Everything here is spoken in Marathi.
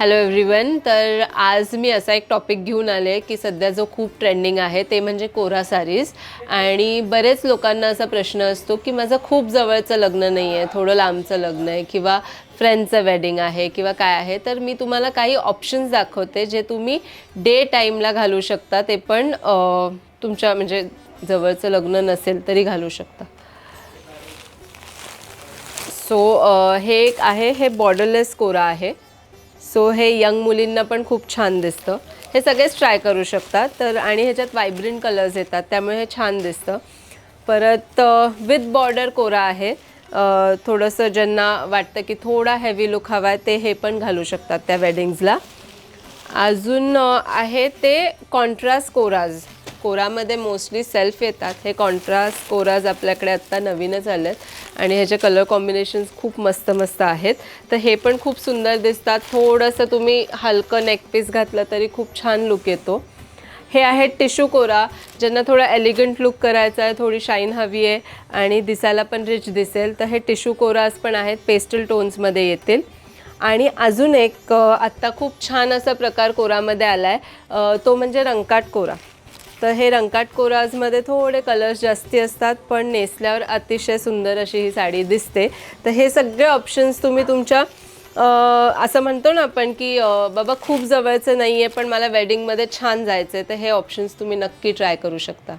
Hello everyone. तर आज मी असा एक टॉपिक घेऊन आले की सध्या जो खूप ट्रेंडिंग आहे ते म्हणजे कोरा साडीज. आणि बरेच लोकांना असा प्रश्न असतो की माझं खूप जवळचं लग्न नाही आहे, थोडं लांबचं लग्न आहे किंवा फ्रेंडचं वेडिंग आहे किंवा काय आहे. तर मी तुम्हाला काही ऑप्शन्स दाखवते जे तुम्ही डे टाईमला घालू शकता, ते पण तुमच्या म्हणजे जवळचं लग्न नसेल तरी घालू शकता. हे एक आहे, हे बॉर्डरलेस कोरा आहे. हे यंग मुलींना पण खूप छान दिसतं. हे सगळेच ट्राय करू शकतात. तर आणि ह्याच्यात व्हायब्रंट कलर्स येतात त्यामुळे हे छान दिसतं. परत विथ बॉर्डर कोरा आहे. थोडंसं ज्यांना वाटतं की थोडा हेवी लुक हवा आहे ते हे पण घालू शकतात त्या वेडिंग्सला. अजून आहे ते कॉन्ट्रास्ट कोराज. कोरामध्ये मोस्टली सेल्फ येतात. हे कॉन्ट्रास्ट कोराज आपल्याकडे आत्ता नवीनच आले आहेत आणि ह्याचे कलर कॉम्बिनेशन्स खूप मस्त मस्त आहेत. तर हे पण खूप सुंदर दिसतात. थोडंसं तुम्ही हलकं नेकपीस घातलं तरी खूप छान लुक येतो. हे आहे टिश्यू कोरा. ज्यांना थोडा एलिगंट लुक करायचा आहे, थोडी शाईन हवी आहे आणि दिसायला पण रिच दिसेल, तर हे टिश्यू कोराज पण आहेत, पेस्टल टोन्समध्ये येतील. आणि अजून एक आत्ता खूप छान असा प्रकार कोरामध्ये आला आहे, तो म्हणजे रंकाट कोरा. तर हे रंकाट कोराजमध्ये थोडे कलर्स जास्ती असतात पण नेसल्यावर अतिशय सुंदर अशी ही साडी दिसते. तर हे सगळे ऑप्शन्स तुम्ही तुमच्या असं म्हणतो ना आपण की बाबा खूप जवळचं नाही आहे पण मला वेडिंगमध्ये छान जायचं आहे, तर हे ऑप्शन्स तुम्ही नक्की ट्राय करू शकता.